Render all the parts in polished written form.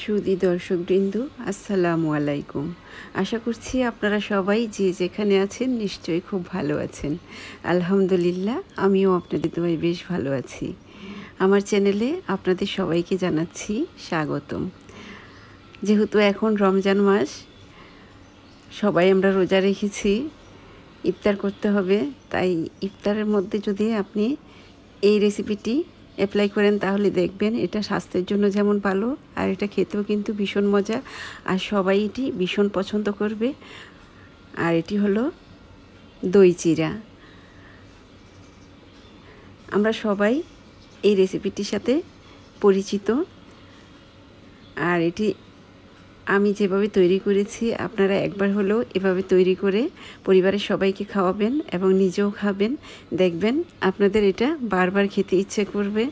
সুধী দর্শকবৃন্দ, আসসালামু আলাইকুম। আশা করছি আপনারা সবাই যে যেখানে আছেন নিশ্চয়ই খুব ভালো আছেন। আলহামদুলিল্লাহ, আমিও আপনাদের দোয়ায় বেশ ভালো আছি। আমার চ্যানেলে আপনাদের সবাইকে জানাচ্ছি স্বাগতম। যেহেতু এখন রমজান মাস, সবাই আমরা রোজা রেখেছি, ইফতার করতে হবে। তাই ইফতারের মধ্যে যদি আপনি এই রেসিপিটি অ্যাপ্লাই করেন তাহলে দেখবেন এটা স্বাস্থ্যের জন্য যেমন ভালো, আর এটা খেতেও কিন্তু ভীষণ মজা, আর সবাই এটি ভীষণ পছন্দ করবে। আর এটি হলো দই চিরা। আমরা সবাই এই রেসিপিটির সাথে পরিচিত, আর এটি আমি যেভাবে তৈরি করেছি আপনারা একবার হলেও এভাবে তৈরি করে পরিবারের সবাইকে খাওয়াবেন এবং নিজেও খাবেন। দেখবেন আপনাদের এটা বারবার খেতে ইচ্ছে করবে।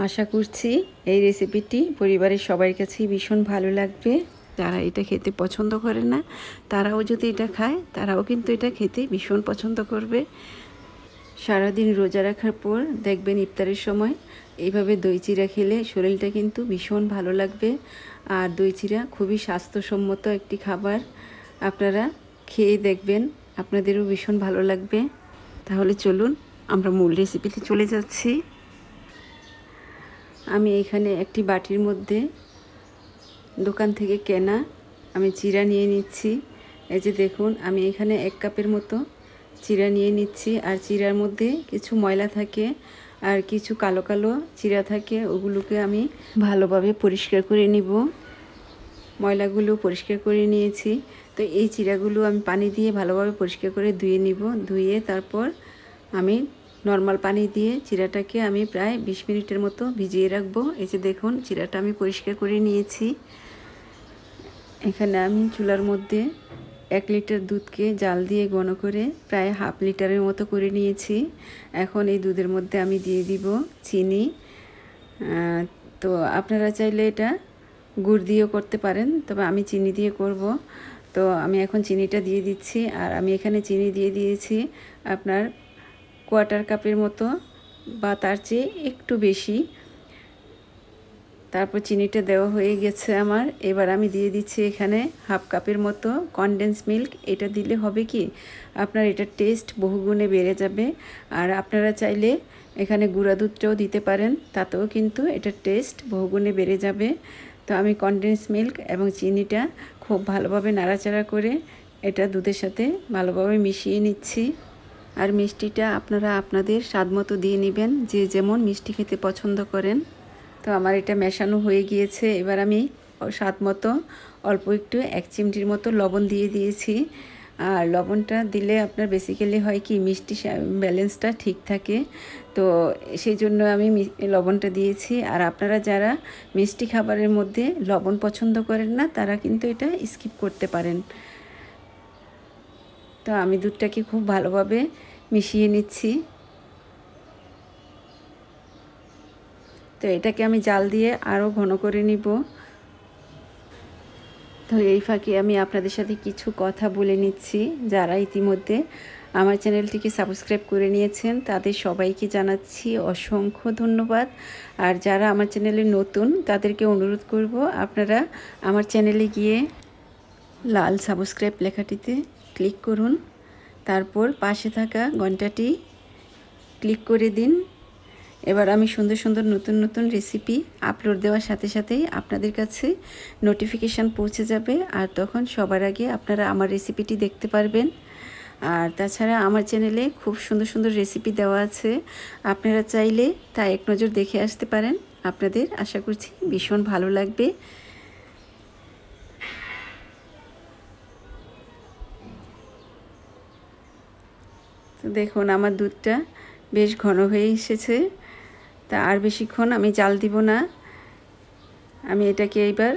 আশা করছি এই রেসিপিটি পরিবারের সবার কাছেই ভীষণ ভালো লাগবে। যারা এটা খেতে পছন্দ করে না তারাও যদি এটা খায়, তারাও কিন্তু এটা খেতে ভীষণ পছন্দ করবে। সারাদিন রোজা রাখার পর দেখবেন ইফতারের সময় এইভাবে দই চিরা খেলে শরীরটা কিন্তু ভীষণ ভালো লাগবে। আর দই চিরা খুবই স্বাস্থ্যসম্মত একটি খাবার। আপনারা খেয়ে দেখবেন, আপনাদেরও ভীষণ ভালো লাগবে। তাহলে চলুন আমরা মূল রেসিপিতে চলে যাচ্ছি। আমি এখানে একটি বাটির মধ্যে দোকান থেকে কেনা আমি চিরা নিয়ে নিচ্ছি। এই যে দেখুন, আমি এখানে 1 কাপের মতো চিরা নিয়ে নিচ্ছি। আর চিরার মধ্যে কিছু ময়লা থাকে আর কিছু কালো কালো চিরা থাকে, ওগুলোকে আমি ভালোভাবে পরিষ্কার করে নিব। ময়লাগুলো পরিষ্কার করে নিয়েছি। তো এই চিরাগুলো আমি পানি দিয়ে ভালোভাবে পরিষ্কার করে ধুয়ে নিব। ধুয়ে তারপর আমি নর্মাল পানি দিয়ে চিরাটাকে আমি প্রায় 20 মিনিটের মতো ভিজিয়ে রাখবো। এই যে দেখুন, চিরাটা আমি পরিষ্কার করে নিয়েছি। এখানে আমি চুলার মধ্যে 1 লিটার দুধকে জাল দিয়ে ঘন করে প্রায় হাফ লিটারের মতো করে নিয়েছি। এখন এই দুধের মধ্যে আমি দিয়ে দিব চিনি। তো আপনারা চাইলে এটা গুড় দিয়েও করতে পারেন, তবে আমি চিনি দিয়ে করব। তো আমি এখন চিনিটা দিয়ে দিচ্ছি। আর আমি এখানে চিনি দিয়ে দিয়েছি আপনার 1/4 কাপের মতো বা তার চেয়ে একটু বেশি। তারপর চিনিটা দেওয়া হয়ে গেছে আমার। এবার আমি দিয়ে দিচ্ছি এখানে হাফ কাপের মতো কনডেন্স মিল্ক। এটা দিলে হবে কি, আপনার এটার টেস্ট বহুগুণে বেড়ে যাবে। আর আপনারা চাইলে এখানে গুঁড়া দুধটাও দিতে পারেন, তাতেও কিন্তু এটার টেস্ট বহুগুণে বেড়ে যাবে। তো আমি কনডেন্স মিল্ক এবং চিনিটা খুব ভালোভাবে নাড়াচাড়া করে এটা দুধের সাথে ভালোভাবে মিশিয়ে নিচ্ছি। আর মিষ্টিটা আপনারা আপনাদের স্বাদ মতো দিয়ে নেবেন, যে যেমন মিষ্টি খেতে পছন্দ করেন। তো আমার এটা মেশানো হয়ে গিয়েছে। এবার আমি স্বাদ মতো অল্প একটু 1 চিমটির মতো লবণ দিয়ে দিয়েছি। আর লবণটা দিলে আপনার বেসিক্যালি হয় কি, মিষ্টি ব্যালেন্সটা ঠিক থাকে। তো সেই জন্য আমি লবণটা দিয়েছি। আর আপনারা যারা মিষ্টি খাবারের মধ্যে লবণ পছন্দ করেন না তারা কিন্তু এটা স্কিপ করতে পারেন। তো আমি দুধটাকে খুব ভালোভাবে মিশিয়ে নিচ্ছি। তো এটাকে আমি জাল দিয়ে আরও ঘন করে নিব। তো এই ফাঁকে আমি আপনাদের সাথে কিছু কথা বলে নিচ্ছি। যারা ইতিমধ্যে আমার চ্যানেলটিকে সাবস্ক্রাইব করে নিয়েছেন তাদের সবাইকে জানাচ্ছি অসংখ্য ধন্যবাদ। আর যারা আমার চ্যানেলে নতুন তাদেরকে অনুরোধ করব, আপনারা আমার চ্যানেলে গিয়ে লাল সাবস্ক্রাইব লেখাটিতে ক্লিক করুন, তারপর পাশে থাকা ঘন্টাটি ক্লিক করে দিন। এবার আমি সুন্দর সুন্দর নতুন নতুন রেসিপি আপলোড দেওয়ার সাথে সাথেই আপনাদের কাছে নোটিফিকেশান পৌঁছে যাবে, আর তখন সবার আগে আপনারা আমার রেসিপিটি দেখতে পারবেন। আর তাছাড়া আমার চ্যানেলে খুব সুন্দর সুন্দর রেসিপি দেওয়া আছে, আপনারা চাইলে তা এক নজর দেখে আসতে পারেন। আপনাদের আশা করছি ভীষণ ভালো লাগবে। তো দেখুন, আমার দুধটা বেশ ঘন হয়ে এসেছে। তা আর বেশিক্ষণ আমি জাল দিব না। আমি এটাকে এবার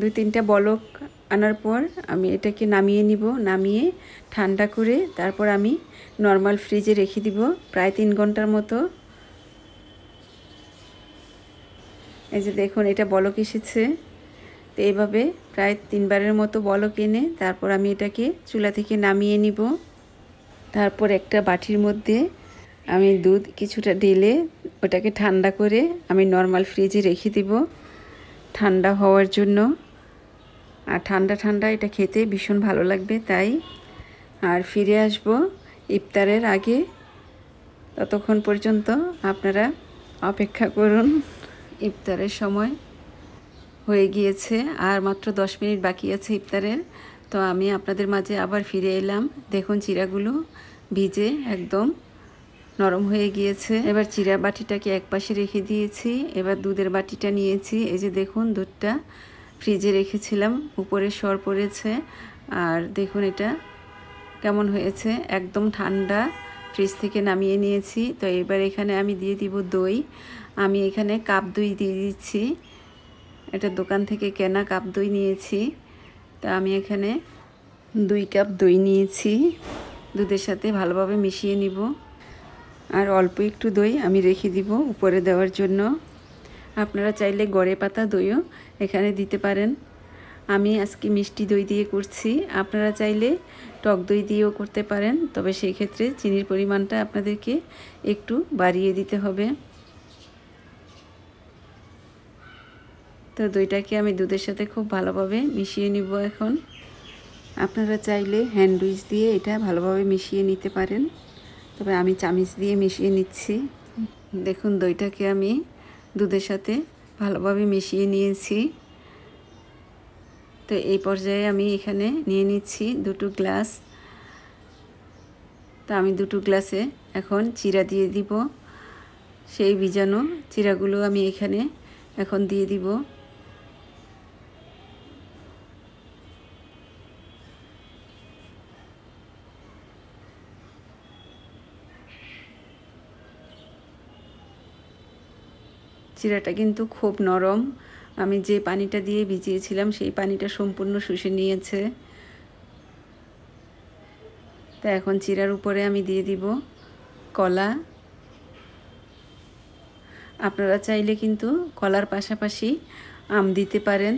2-3টা বলক আনার পর আমি এটাকে নামিয়ে নিব। নামিয়ে ঠান্ডা করে তারপর আমি নর্মাল ফ্রিজে রেখে দিব প্রায় 3 ঘন্টার মতো। এই যে দেখুন, এটা বলক এসেছে। তো এইভাবে প্রায় 3 বারের মতো বলক এনে তারপর আমি এটাকে চুলা থেকে নামিয়ে নিব। তারপর একটা বাটির মধ্যে আমি দুধ কিছুটা ঢেলে ওটাকে ঠান্ডা করে আমি নর্মাল ফ্রিজে রেখে দিব। ঠান্ডা হওয়ার জন্য। আর ঠান্ডা ঠান্ডা এটা খেতে ভীষণ ভালো লাগবে তাই। আর ফিরে আসব ইফতারের আগে, ততক্ষণ পর্যন্ত আপনারা অপেক্ষা করুন। ইফতারের সময় হয়ে গিয়েছে, আর মাত্র 10 মিনিট বাকি আছে ইফতারের। তো আমি আপনাদের মাঝে আবার ফিরে এলাম। দেখুন চিড়াগুলো ভিজে একদম নরম হয়ে গিয়েছে। এবার চিড়া বাটিটাকে একপাশে রেখে দিয়েছি। এবার দুধের বাটিটা নিয়েছি। এই যে দেখুন দুধটা ফ্রিজে রেখেছিলাম, উপরে সর পড়েছে। আর দেখুন এটা কেমন হয়েছে, একদম ঠান্ডা, ফ্রিজ থেকে নামিয়ে নিয়েছি। তো এবার এখানে আমি দিয়ে দিব দই। আমি এখানে কাপ দই দিয়ে দিচ্ছি, এটা দোকান থেকে কেনা কাপ দই নিয়েছি। তা আমি এখানে 2 কাপ দই নিয়েছি, দুধের সাথে ভালোভাবে মিশিয়ে নিব। আর অল্প একটু দই আমি রেখে দিব উপরে দেওয়ার জন্য। আপনারা চাইলে গড়ে পাতা দইও এখানে দিতে পারেন। আমি আজকে মিষ্টি দই দিয়ে করছি, আপনারা চাইলে টক দই দিয়েও করতে পারেন, তবে সেই ক্ষেত্রে চিনির পরিমাণটা আপনাদেরকে একটু বাড়িয়ে দিতে হবে। তো দইটাকে আমি দুধের সাথে খুব ভালোভাবে মিশিয়ে নিব এখন। আপনারা চাইলে হ্যান্ড উইচ দিয়ে এটা ভালোভাবে মিশিয়ে নিতে পারেন, তবে আমি চামিচ দিয়ে মিশিয়ে নিচ্ছি। দেখুন দইটাকে আমি দুধের সাথে ভালোভাবে মিশিয়ে নিয়েছি। তো এই পর্যায়ে আমি এখানে নিয়ে নিচ্ছি 2 গ্লাস। তো আমি 2 গ্লাসে এখন চিড়া দিয়ে দিব। সেই ভিজানো চিড়াগুলো আমি এখানে এখন দিয়ে দিব। চিড়াটা কিন্তু খুব নরম, আমি যে পানিটা দিয়ে ভিজিয়েছিলাম সেই পানিটা সম্পূর্ণ শুষে নিয়েছে। তা এখন চিড়ার উপরে আমি দিয়ে দিব কলা। আপনারা চাইলে কিন্তু কলার পাশাপাশি আম দিতে পারেন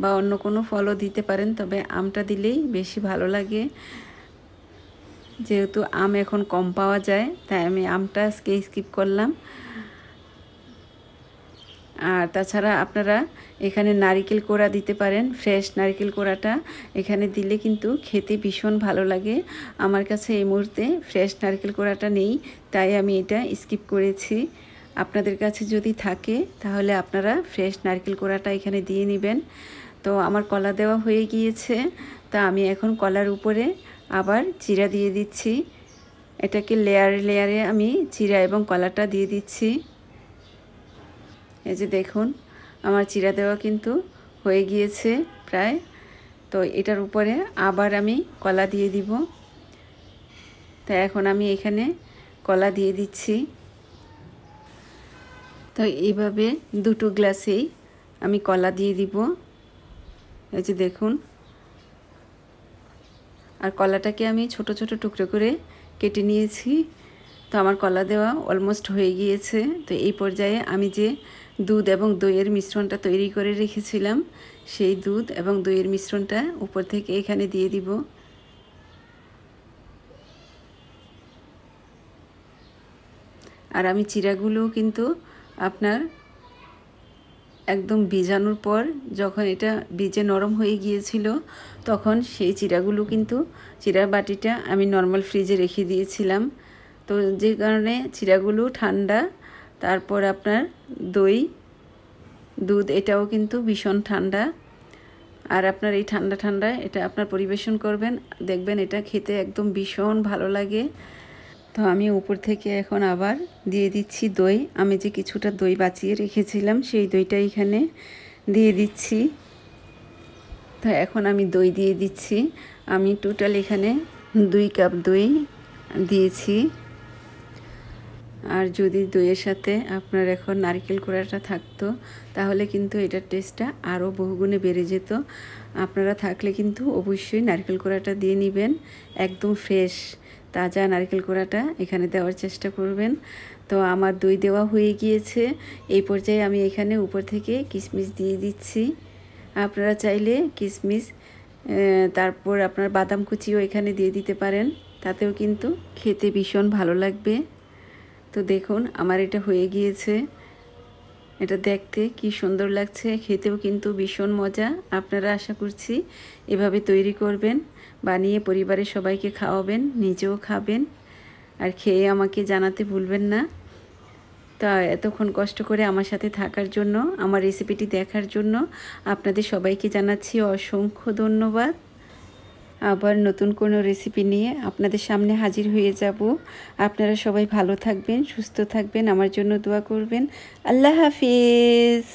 বা অন্য কোনো ফলও দিতে পারেন, তবে আমটা দিলেই বেশি ভালো লাগে। যেহেতু আম এখন কম পাওয়া যায় তাই আমি আমটা আজকে স্কিপ করলাম। আর তাছাড়া আপনারা এখানে নারকেল কোড়া দিতে পারেন, ফ্রেশ নারকেল কোড়াটা এখানে দিলে কিন্তু খেতে ভীষণ ভালো লাগে। আমার কাছে এই মুহূর্তে ফ্রেশ নারকেল কোড়াটা নেই, তাই আমি এটা স্কিপ করেছি। আপনাদের কাছে যদি থাকে তাহলে আপনারা ফ্রেশ নারকেল কোড়াটা এখানে দিয়ে নেবেন। তো আমার কলা দেওয়া হয়ে গিয়েছে, তা আমি এখন কলার উপরে আবার চিড়া দিয়ে দিচ্ছি। এটাকে লেয়ারে লেয়ারে আমি চিড়া এবং কলাটা দিয়ে দিচ্ছি। এই যে দেখুন আমার চিড়া দেওয়া কিন্তু হয়ে গিয়েছে প্রায়। তো এটার উপরে আবার আমি কলা দিয়ে দিব। তো এখন আমি এখানে কলা দিয়ে দিচ্ছি। তো এইভাবে 2 গ্লাসেই আমি কলা দিয়ে দিব। এই যে দেখুন, আর কলাটাকে আমি ছোট ছোট টুকরো করে কেটে নিয়েছি। তো আমার কলা দেওয়া অলমোস্ট হয়ে গিয়েছে। তো এই পর্যায়ে আমি যে দুধ এবং দইয়ের মিশ্রণটা তৈরি করে রেখেছিলাম সেই দুধ এবং দইয়ের মিশ্রণটা উপর থেকে এখানে দিয়ে দিব। আর আমি চিড়াগুলো কিন্তু আপনার একদম ভিজানোর পর যখন এটা ভিজে নরম হয়ে গিয়েছিল তখন সেই চিড়াগুলো কিন্তু চিড়ার বাটিটা আমি নর্মাল ফ্রিজে রেখে দিয়েছিলাম। তো যে কারণে চিড়াগুলো ঠান্ডা, তারপর আপনার দুধ এটাও কিন্তু ভীষণ ঠান্ডা। আর আপনার এই ঠান্ডা ঠান্ডা এটা আপনার পরিবেশন করবেন, দেখবেন এটা খেতে একদম ভীষণ ভালো লাগে। তো আমি উপর থেকে এখন আবার দিয়ে দিচ্ছি দই। আমি যে কিছুটা দই বাঁচিয়ে রেখেছিলাম সেই দইটা এখানে দিয়ে দিচ্ছি। তো এখন আমি দই দিয়ে দিচ্ছি। আমি টোটাল এখানে 2 কাপ দই দিয়েছি। আর যদি দইয়ের সাথে আপনার এখন নারকেল কোড়াটা থাকতো তাহলে কিন্তু এটার টেস্টটা আরও বহুগুণে বেড়ে যেত। আপনারা থাকলে কিন্তু অবশ্যই নারকেল কোড়াটা দিয়ে নেবেন, একদম ফ্রেশ তাজা নারকেল কোড়াটা এখানে দেওয়ার চেষ্টা করবেন। তো আমার দই দেওয়া হয়ে গিয়েছে। এই পর্যায়ে আমি এখানে উপর থেকে কিশমিশ দিয়ে দিচ্ছি। আপনারা চাইলে কিশমিশ তারপর আপনার বাদাম কুচিও এখানে দিয়ে দিতে পারেন, তাতেও কিন্তু খেতে ভীষণ ভালো লাগবে। তো দেখুন আমার এটা হয়ে গিয়েছে। এটা দেখতে কি সুন্দর লাগছে, খেতেও কিন্তু ভীষণ মজা। আপনারা আশা করছি এভাবে তৈরি করবেন, বানিয়ে পরিবারের সবাইকে খাওয়াবেন, নিজেও খাবেন, আর খেয়ে আমাকে জানাতে ভুলবেন না। তা এতক্ষণ কষ্ট করে আমার সাথে থাকার জন্য, আমার রেসিপিটি দেখার জন্য আপনাদের সবাইকে জানাচ্ছি অসংখ্য ধন্যবাদ। আবার নতুন কোনো রেসিপি নিয়ে আপনাদের সামনে হাজির হয়ে যাব। আপনারা সবাই ভালো থাকবেন, সুস্থ থাকবেন, আমার জন্য দোয়া করবেন। আল্লাহ হাফিজ।